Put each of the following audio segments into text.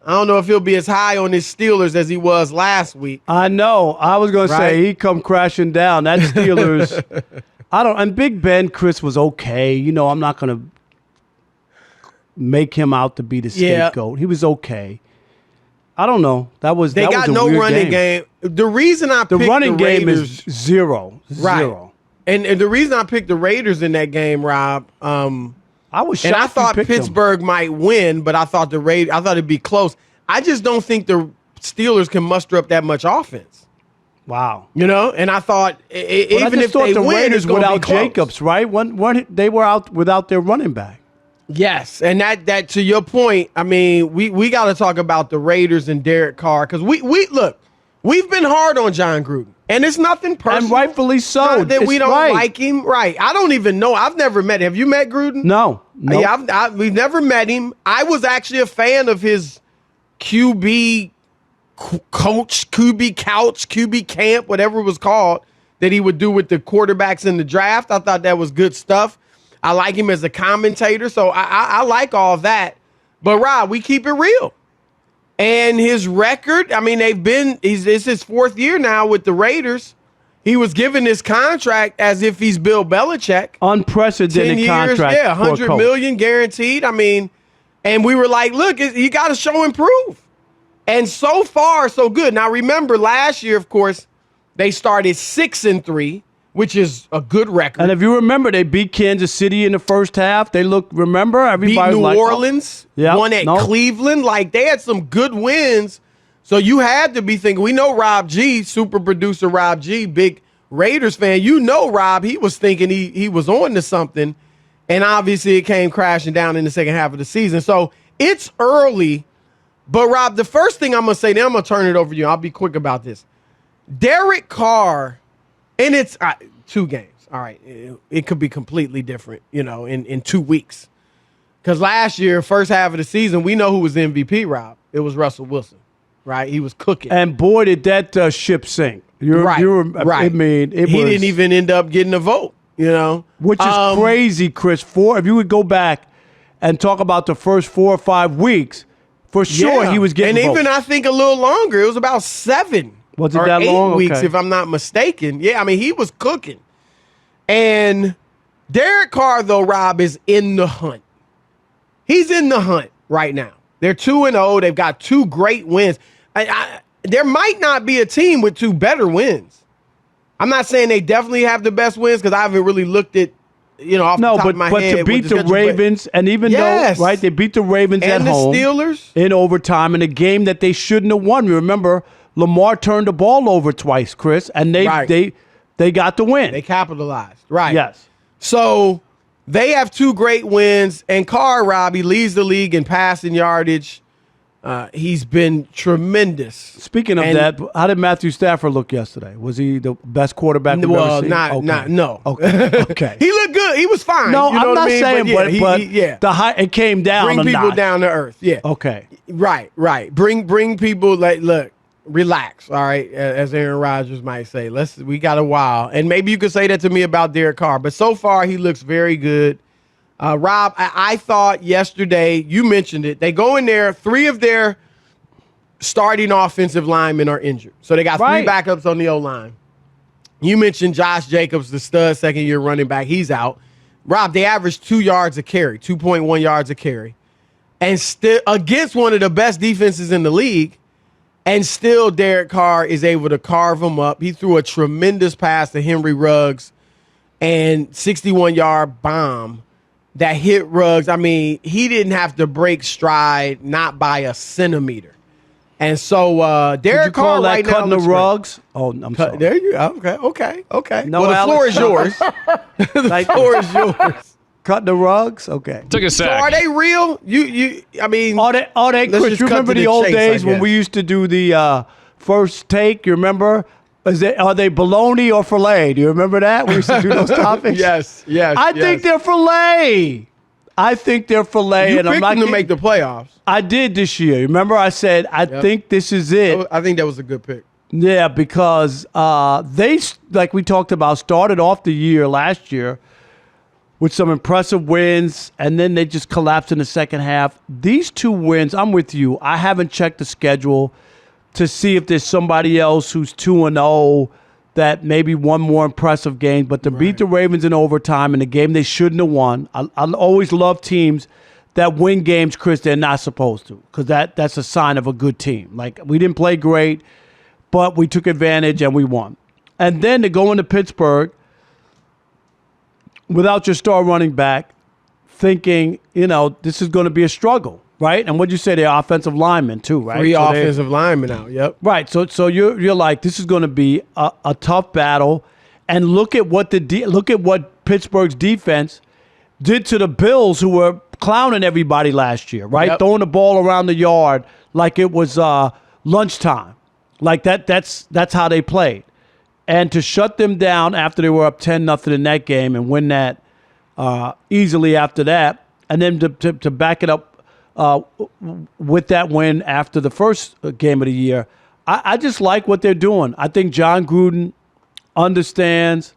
I don't know if he'll be as high on his Steelers as he was last week. I know. I was going to say he come crashing down. That Steelers, and Big Ben, Chris, was okay. I'm not going to make him out to be the scapegoat. He was okay. I don't know. They got no running game. The reason I picked the running game Raiders, is zero. Right. Zero. And the reason I picked the Raiders in that game, Rob, I was shocked. And I thought Pittsburgh might win, but I thought it'd be close. I just don't think the Steelers can muster up that much offense. Wow. And I thought even if they win, Raiders it's without be Jacobs, right? They were out without their running back. Yes, and that to your point, I mean, we got to talk about the Raiders and Derek Carr because we've been hard on John Gruden, and it's nothing personal, and rightfully so. Not that we don't like him, right? I don't even know. I've never met him. Have you met Gruden? No. Yeah, we've never met him. I was actually a fan of his QB coach, QB couch, QB camp, whatever it was called, that he would do with the quarterbacks in the draft. I thought that was good stuff. I like him as a commentator, so I like all that. But, Rob, we keep it real. And his record, I mean, it's his fourth year now with the Raiders. He was given this contract as if he's Bill Belichick. Unprecedented 10 years, contract. Yeah, $100 million guaranteed. I mean, and we were like, look, you got to show and prove. And so far, so good. Now, remember, last year, of course, they started 6-3. Which is a good record. And if you remember, they beat Kansas City in the first half. They everybody beat New Orleans, won at Cleveland. Like, they had some good wins. So you had to be thinking, we know Rob G, super producer Rob G, big Raiders fan. Rob, he was thinking he was on to something. And obviously it came crashing down in the second half of the season. So it's early. But, Rob, the first thing I'm going to say, then I'm going to turn it over to you. I'll be quick about this. Derek Carr. And it's 2 games. All right. It could be completely different, in 2 weeks. Because last year, first half of the season, we know who was the MVP, Rob. It was Russell Wilson, right? He was cooking. And boy, did that ship sink. Right. I mean, he didn't even end up getting a vote, Which is crazy, Chris. If you would go back and talk about the first 4 or 5 weeks, for sure he was getting votes. And even, I think, a little longer. It was about 7. Was it that 8 long? weeks, Okay. if I'm not mistaken. Yeah, I mean, he was cooking. And Derek Carr, though, Rob, is in the hunt. He's in the hunt right now. They're 2-0. They've got 2 great wins. There might not be a team with 2 better wins. I'm not saying they definitely have the best wins because I haven't really looked at, off the top of my head. But to beat the Ravens, and even though, right, they beat the Ravens at home. And the Steelers. In overtime in a game that they shouldn't have won. Remember, Lamar turned the ball over twice, Chris, and they got the win. They capitalized. Right. Yes. So they have 2 great wins, and Carr, Rob, he leads the league in passing yardage. He's been tremendous. Speaking of that, how did Matthew Stafford look yesterday? Was he the best quarterback we've ever seen? No. Okay. He looked good. He was fine. No, you know I'm not saying, but it came down. Bring people down to earth. Yeah. Okay. Right. Bring people look. Relax, all right, as Aaron Rodgers might say. We got a while. And maybe you could say that to me about Derek Carr. But so far, he looks very good. Rob, I thought yesterday, you mentioned it, they go in there, 3 of their starting offensive linemen are injured. So they got 3 backups on the O-line. You mentioned Josh Jacobs, the stud second-year running back. He's out. Rob, they averaged 2 yards a carry, 2.1 yards a carry. And still against one of the best defenses in the league. And still, Derek Carr is able to carve him up. He threw a tremendous pass to Henry Ruggs and 61-yard bomb that hit Ruggs. I mean, he didn't have to break stride, not by a centimeter. And so, Derek Carr right now cutting the looks rugs. Great. Oh, I'm sorry. There you go. Okay. No, well, the floor is yours. The floor is yours. Cut the rugs? Okay. Took a sack. So are they real? I mean, are they Chris, you remember the old days when we used to do the first take? You remember? Are they bologna or filet? Do you remember that? We used to do those topics. Yes. I think they're filet. You picked them to make the playoffs. I did this year. Remember, I said I think this is it. I think that was a good pick. Yeah, because they, like we talked about, started off the year last year with some impressive wins, and then they just collapsed in the second half. These 2 wins, I'm with you. I haven't checked the schedule to see if there's somebody else who's 2-0 that maybe won more impressive games, but to beat the Ravens in overtime in a game they shouldn't have won. I always love teams that win games, Chris, they're not supposed to, because that's a sign of a good team. Like, we didn't play great, but we took advantage and we won. And then to go into Pittsburgh without your star running back, thinking, this is going to be a struggle. Right, and what'd you say? They're offensive linemen too, right? 3 offensive linemen out. Yep. Right. So you're like, this is going to be a tough battle, and look at what Pittsburgh's defense did to the Bills, who were clowning everybody last year, right? Yep. Throwing the ball around the yard like it was lunchtime, like that. That's how they played, and to shut them down after they were up 10-0 in that game and win that easily after that, and then to back it up. With that win after the first game of the year, I just like what they're doing. I think John Gruden understands,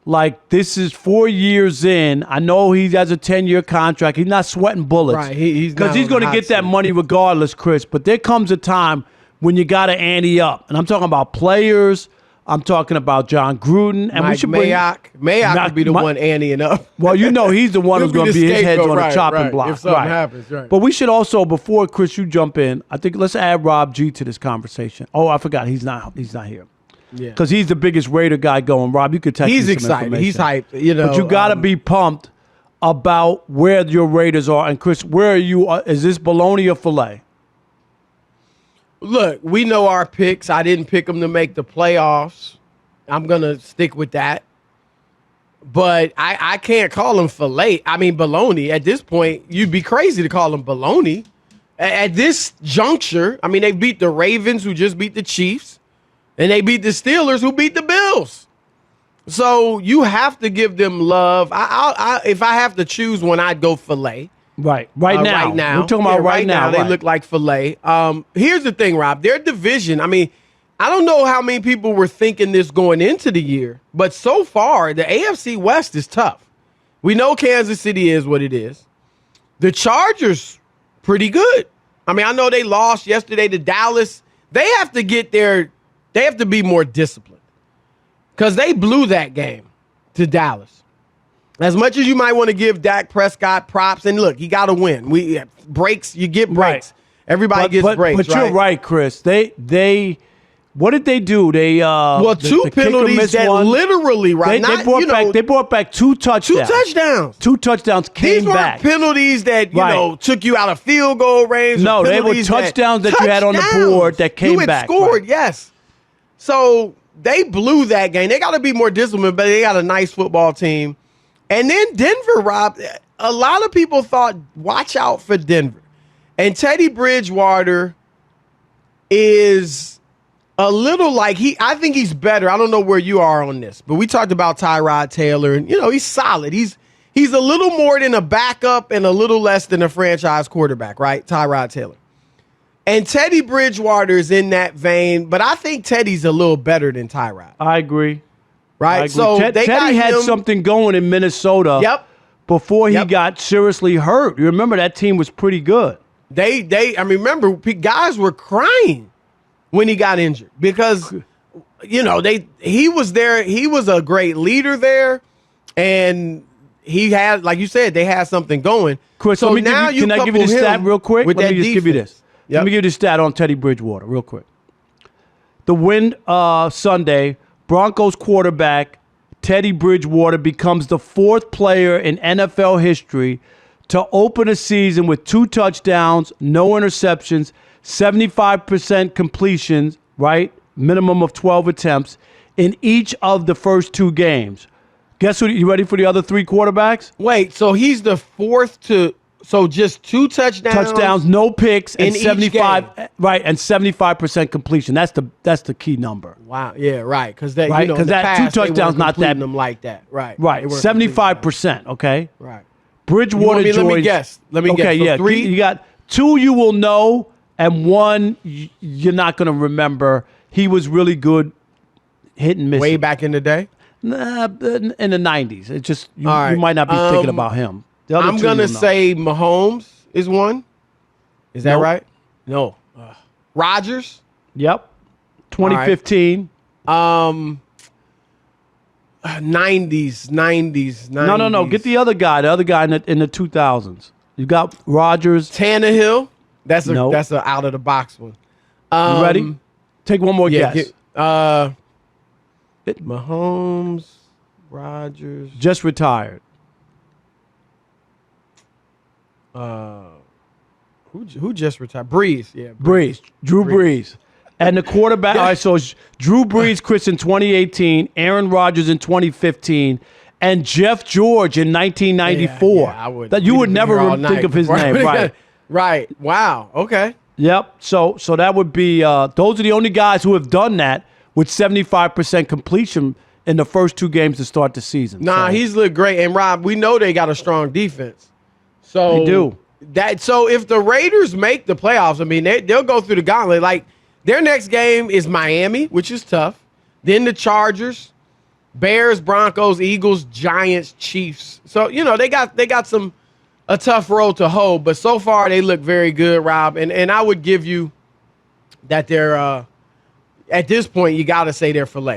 like, this is 4 years in. I know he has a 10-year contract. He's not sweating bullets. Right, he's because he's going to get that money regardless, Chris. But there comes a time when you got to ante up. And I'm talking about players. I'm talking about John Gruden. And we should bring Mayock would be the one anteing up. Well, he's the one who's going to be his head's on the chopping block. If something happens, right. But we should also, before, Chris, you jump in, I think let's add Rob G to this conversation. Oh, I forgot. He's not here. Yeah. Because he's the biggest Raider guy going. Rob, you could text me some excited. He's hyped. But you got to be pumped about where your Raiders are. And, Chris, where are you? Is this bologna or filet? Look, we know our picks. I didn't pick them to make the playoffs. I'm going to stick with that. But I can't call them bologna. At this point, you'd be crazy to call them bologna. At this juncture, they beat the Ravens, who just beat the Chiefs, and they beat the Steelers, who beat the Bills. So you have to give them love. If I have to choose one, I'd go filet. Right now. We're talking about right now. They look like filet. Here's the thing, Rob. Their division, I don't know how many people were thinking this going into the year, but so far, the AFC West is tough. We know Kansas City is what it is. The Chargers, pretty good. I know they lost yesterday to Dallas. They have to be more disciplined because they blew that game to Dallas. As much as you might want to give Dak Prescott props, and look, he got to win. You get breaks. Right. Everybody gets breaks. But you're right, Chris. They what did they do? They two penalties that one. Literally, right? They brought back 2 touchdowns. 2 touchdowns came back. These weren't penalties that took you out of field goal range. No, they were touchdowns that you had on the board that came back. You had scored, yes. So they blew that game. They got to be more disciplined, but they got a nice football team. And then Denver, Rob, a lot of people thought, watch out for Denver. And Teddy Bridgewater is a little like I think he's better. I don't know where you are on this, but we talked about Tyrod Taylor, and he's solid. He's a little more than a backup and a little less than a franchise quarterback, right? Tyrod Taylor. And Teddy Bridgewater is in that vein, but I think Teddy's a little better than Tyrod. I agree. Right, so Teddy had something going in Minnesota. Yep. Before he got seriously hurt. You remember that team was pretty good. Remember guys were crying when he got injured because he was there. He was a great leader there, and he had, like you said, they had something going. Chris, so can I give you the stat real quick? Let me just give you this. Yep. Let me give you the stat on Teddy Bridgewater real quick. The win Sunday. Broncos quarterback Teddy Bridgewater becomes the 4th player in NFL history to open a season with 2 touchdowns, no interceptions, 75% completions, right? Minimum of 12 attempts in each of the first 2 games. Guess who? You ready for the other 3 quarterbacks? Wait, so he's the 4th to... So just 2 touchdowns, no picks, and in 75 each game. Right, and 75% completion. That's the key number. Wow, yeah, right. Because that 2 touchdowns not that them like that. Right, 75%. Okay, right. Bridgewater. Let me guess. Okay, so 3. You got 2 you will know, and 1 you're not going to remember. He was really good, hit and miss. Way back in the day. Nah, in the 90s. It's just you, All right. you might not be thinking about him. The other I'm two gonna you'll know. say Mahomes is one. Is that Nope. right? No. Rodgers. Yep. 2015. 90s. No. Get the other guy. The other guy in the 2000s. You got Rodgers. Tannehill. That's a Nope. that's a out of the box one. You ready? Take one more guess. Mahomes, Rodgers. Just retired. Who just retired? Breeze. Yeah. Breeze. Drew Brees. And the quarterback. All right, so it's Drew Brees, Chris, in 2018, Aaron Rodgers in 2015, and Jeff George in 1994. Yeah, I would. That you we'd would be never here all think night of his before- name, right? Right. Wow. Okay. Yep. So that would be those are the only guys who have done that with 75% completion in the first two games to start the season. Nah, So, he's looked great. And Rob, we know they got a strong defense. So They do. So if the Raiders make the playoffs, I mean, they'll go through the gauntlet. Like their next game is Miami, which is tough. Then the Chargers, Bears, Broncos, Eagles, Giants, Chiefs. So they got a tough road to hoe, but so far they look very good, Rob. And I would give you that they're at this point you got to say they're filet.